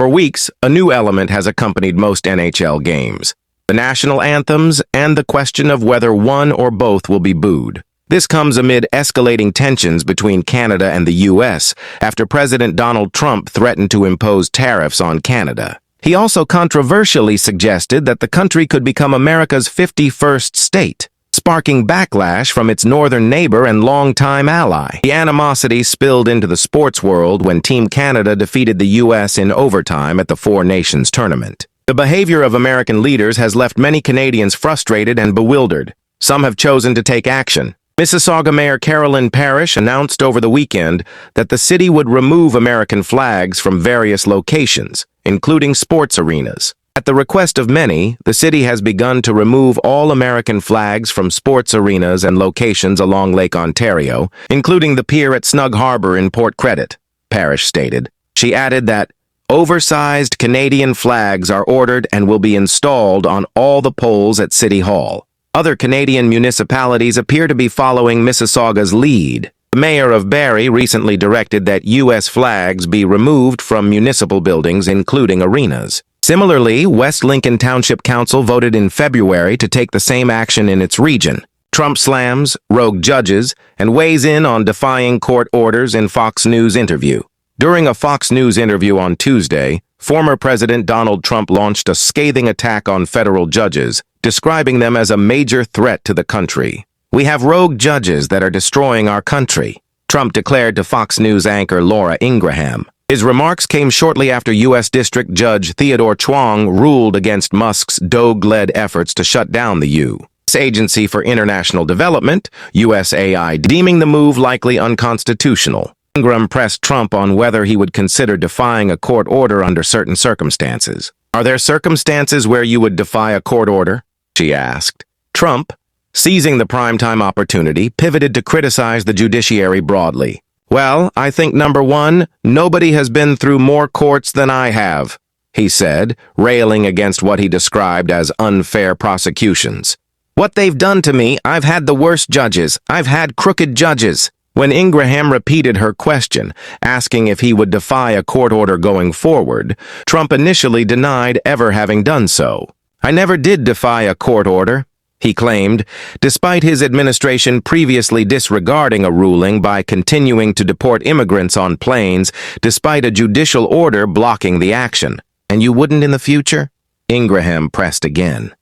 For weeks, a new element has accompanied most NHL games: the national anthems and the question of whether one or both will be booed. This comes amid escalating tensions between Canada and the U.S. after President Donald Trump threatened to impose tariffs on Canada. He also controversially suggested that the country could become America's 51st state, sparking backlash from its northern neighbor and longtime ally. The animosity spilled into the sports world when Team Canada defeated the U.S. in overtime at the Four Nations tournament. The behavior of American leaders has left many Canadians frustrated and bewildered. Some have chosen to take action. Mississauga Mayor Carolyn Parrish announced over the weekend that the city would remove American flags from various locations, including sports arenas. At the request of many, the city has begun to remove all American flags from sports arenas and locations along Lake Ontario, including the pier at Snug Harbor in Port Credit, Parrish stated. She added that oversized Canadian flags are ordered and will be installed on all the poles at City Hall. Other Canadian municipalities appear to be following Mississauga's lead. The mayor of Barrie recently directed that U.S. flags be removed from municipal buildings, including arenas. Similarly, West Lincoln Township Council voted in February to take the same action in its region. Trump slams rogue judges and weighs in on defying court orders in Fox News interview. During a Fox News interview on Tuesday, former President Donald Trump launched a scathing attack on federal judges, describing them as a major threat to the country. "We have rogue judges that are destroying our country," Trump declared to Fox News anchor Laura Ingraham. His remarks came shortly after U.S. District Judge Theodore Chuang ruled against Musk's Doge-led efforts to shut down the U.S. Agency for International Development, USAID, deeming the move likely unconstitutional. Ingram pressed Trump on whether he would consider defying a court order under certain circumstances. "Are there circumstances where you would defy a court order?" she asked. Trump, seizing the primetime opportunity, pivoted to criticize the judiciary broadly. "Well, I think number one, nobody has been through more courts than I have," he said, railing against what he described as unfair prosecutions. "What they've done to me, I've had the worst judges. I've had crooked judges." When Ingraham repeated her question, asking if he would defy a court order going forward, Trump initially denied ever having done so. "I never did defy a court order," he claimed, despite his administration previously disregarding a ruling by continuing to deport immigrants on planes despite a judicial order blocking the action. "And you wouldn't in the future?" Ingraham pressed again.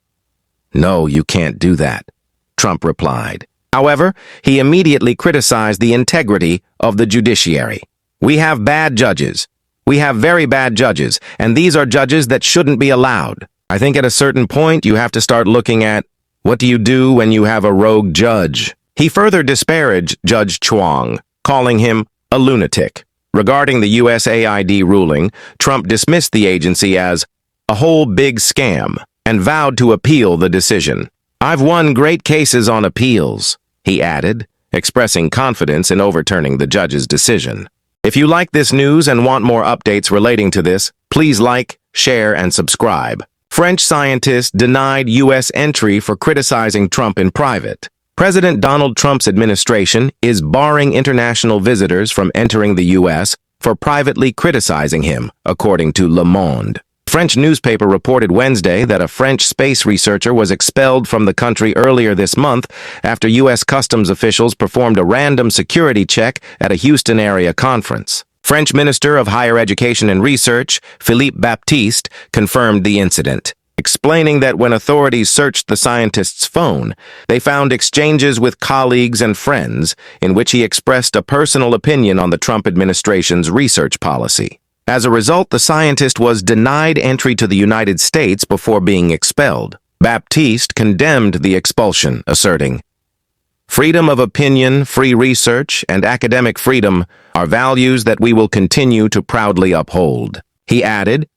"No, you can't do that," Trump replied. However, he immediately criticized the integrity of the judiciary. "We have bad judges. We have very bad judges, and these are judges that shouldn't be allowed. I think at a certain point you have to start looking at what do you do when you have a rogue judge." He further disparaged Judge Chuang, calling him a lunatic. Regarding the USAID ruling, Trump dismissed the agency as a whole big scam and vowed to appeal the decision. "I've won great cases on appeals," he added, expressing confidence in overturning the judge's decision. If you like this news and want more updates relating to this, please like, share, and subscribe. French scientists denied U.S. entry for criticizing Trump in private. President Donald Trump's administration is barring international visitors from entering the U.S. for privately criticizing him, according to Le Monde. A French newspaper reported Wednesday that a French space researcher was expelled from the country earlier this month after U.S. customs officials performed a random security check at a Houston area conference. French Minister of Higher Education and Research, Philippe Baptiste, confirmed the incident, explaining that when authorities searched the scientist's phone, they found exchanges with colleagues and friends in which he expressed a personal opinion on the Trump administration's research policy. As a result, the scientist was denied entry to the United States before being expelled. Baptiste condemned the expulsion, asserting, "Freedom of opinion, free research, and academic freedom are values that we will continue to proudly uphold." He added,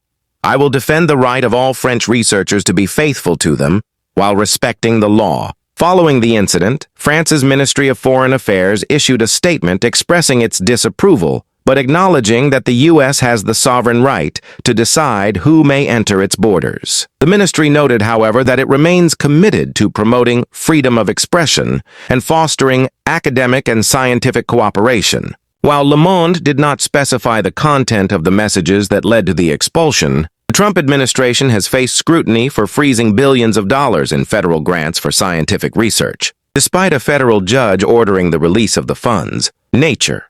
"I will defend the right of all French researchers to be faithful to them while respecting the law." Following the incident, France's Ministry of Foreign Affairs issued a statement expressing its disapproval, but acknowledging that the U.S. has the sovereign right to decide who may enter its borders. The ministry noted, however, that it remains committed to promoting freedom of expression and fostering academic and scientific cooperation. While Le Monde did not specify the content of the messages that led to the expulsion, the Trump administration has faced scrutiny for freezing billions of dollars in federal grants for scientific research, despite a federal judge ordering the release of the funds. Nature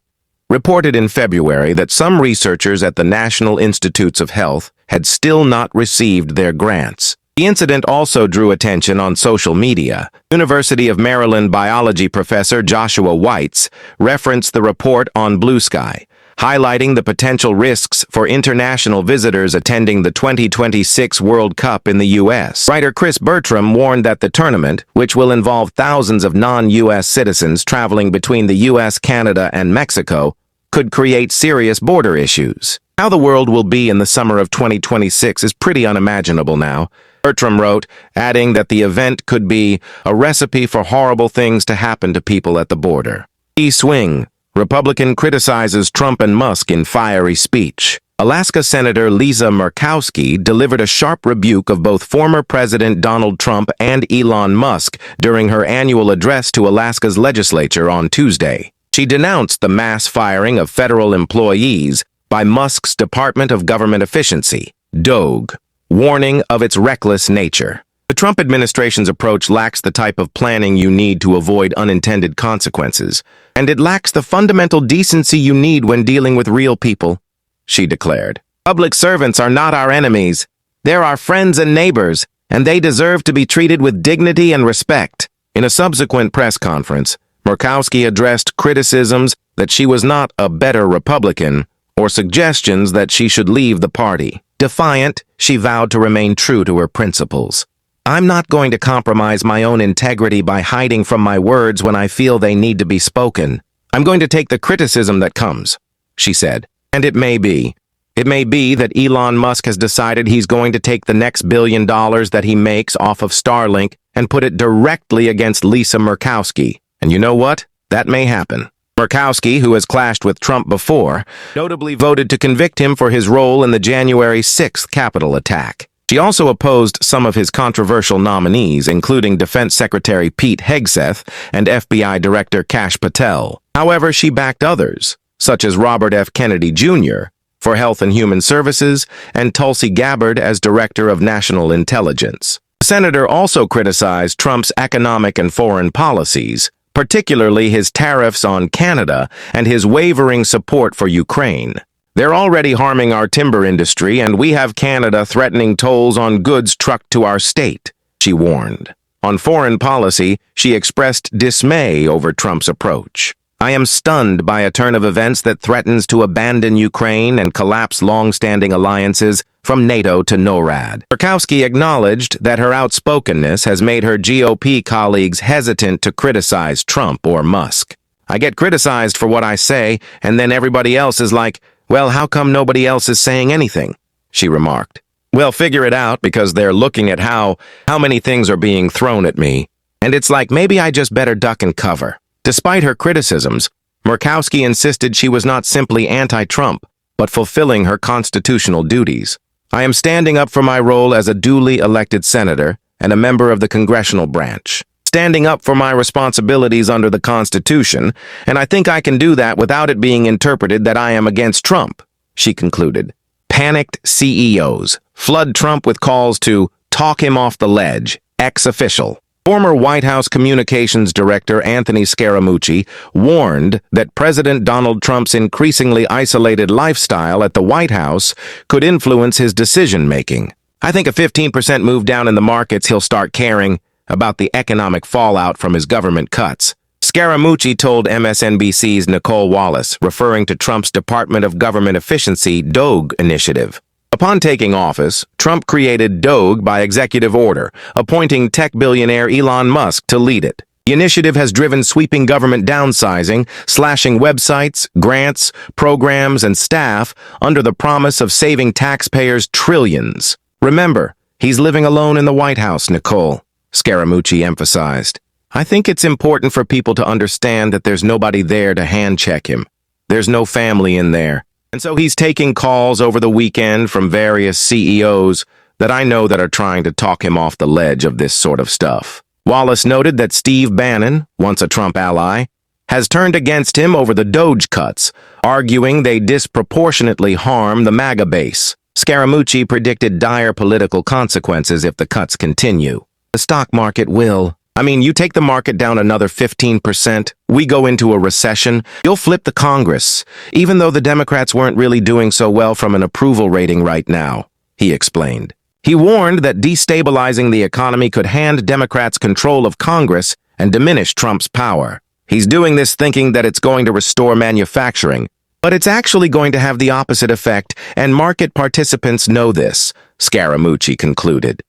reported in February that some researchers at the National Institutes of Health had still not received their grants. The incident also drew attention on social media. University of Maryland biology professor Joshua Weitz referenced the report on Blue Sky, highlighting the potential risks for international visitors attending the 2026 World Cup in the U.S. Writer Chris Bertram warned that the tournament, which will involve thousands of non-U.S. citizens traveling between the U.S., Canada, and Mexico, could create serious border issues. How the world will be in the summer of 2026 is pretty unimaginable now, Bertram wrote, adding that the event could be a recipe for horrible things to happen to people at the border. E-swing. Republican criticizes Trump and Musk in fiery speech. Alaska Senator Lisa Murkowski delivered a sharp rebuke of both former President Donald Trump and Elon Musk during her annual address to Alaska's legislature on Tuesday. She denounced the mass firing of federal employees by Musk's Department of Government Efficiency, DOGE, warning of its reckless nature. The Trump administration's approach lacks the type of planning you need to avoid unintended consequences, and it lacks the fundamental decency you need when dealing with real people, she declared. Public servants are not our enemies. They're our friends and neighbors, and they deserve to be treated with dignity and respect. In a subsequent press conference, Murkowski addressed criticisms that she was not a better Republican or suggestions that she should leave the party. Defiant, she vowed to remain true to her principles. I'm not going to compromise my own integrity by hiding from my words when I feel they need to be spoken. I'm going to take the criticism that comes, she said. And it may be that Elon Musk has decided he's going to take the next $1 billion that he makes off of Starlink and put it directly against Lisa Murkowski. And you know what? That may happen. Murkowski, who has clashed with Trump before, notably voted to convict him for his role in the January 6th Capitol attack. She also opposed some of his controversial nominees, including Defense Secretary Pete Hegseth and FBI Director Kash Patel. However, she backed others, such as Robert F. Kennedy Jr. for Health and Human Services and Tulsi Gabbard as Director of National Intelligence. The senator also criticized Trump's economic and foreign policies, particularly his tariffs on Canada and his wavering support for Ukraine. They're already harming our timber industry, and we have Canada threatening tolls on goods trucked to our state, she warned. On foreign policy, she expressed dismay over Trump's approach. I am stunned by a turn of events that threatens to abandon Ukraine and collapse long-standing alliances from NATO to NORAD. Murkowski acknowledged that her outspokenness has made her GOP colleagues hesitant to criticize Trump or Musk. I get criticized for what I say, and then everybody else is like, well, how come nobody else is saying anything? She remarked. Well, figure it out, because they're looking at how many things are being thrown at me, and it's like maybe I just better duck and cover. Despite her criticisms, Murkowski insisted she was not simply anti-Trump, but fulfilling her constitutional duties. I am standing up for my role as a duly elected senator and a member of the congressional branch, standing up for my responsibilities under the Constitution, and I think I can do that without it being interpreted that I am against Trump, she concluded. Panicked CEOs flood Trump with calls to talk him off the ledge, ex-official. Former White House Communications Director Anthony Scaramucci warned that President Donald Trump's increasingly isolated lifestyle at the White House could influence his decision-making. I think a 15% move down in the markets, he'll start caring about the economic fallout from his government cuts. Scaramucci told MSNBC's Nicole Wallace, referring to Trump's Department of Government Efficiency DOGE initiative. Upon taking office, Trump created DOGE by executive order, appointing tech billionaire Elon Musk to lead it. The initiative has driven sweeping government downsizing, slashing websites, grants, programs, and staff under the promise of saving taxpayers trillions. Remember, he's living alone in the White House, Nicole, Scaramucci emphasized. I think it's important for people to understand that there's nobody there to hand-check him. There's no family in there. And so he's taking calls over the weekend from various CEOs that I know that are trying to talk him off the ledge of this sort of stuff. Wallace noted that Steve Bannon, once a Trump ally, has turned against him over the Doge cuts, arguing they disproportionately harm the MAGA base. Scaramucci predicted dire political consequences if the cuts continue. The stock market will. You take the market down another 15%, we go into a recession, you'll flip the Congress, even though the Democrats weren't really doing so well from an approval rating right now, he explained. He warned that destabilizing the economy could hand Democrats control of Congress and diminish Trump's power. He's doing this thinking that it's going to restore manufacturing, but it's actually going to have the opposite effect, and market participants know this, Scaramucci concluded.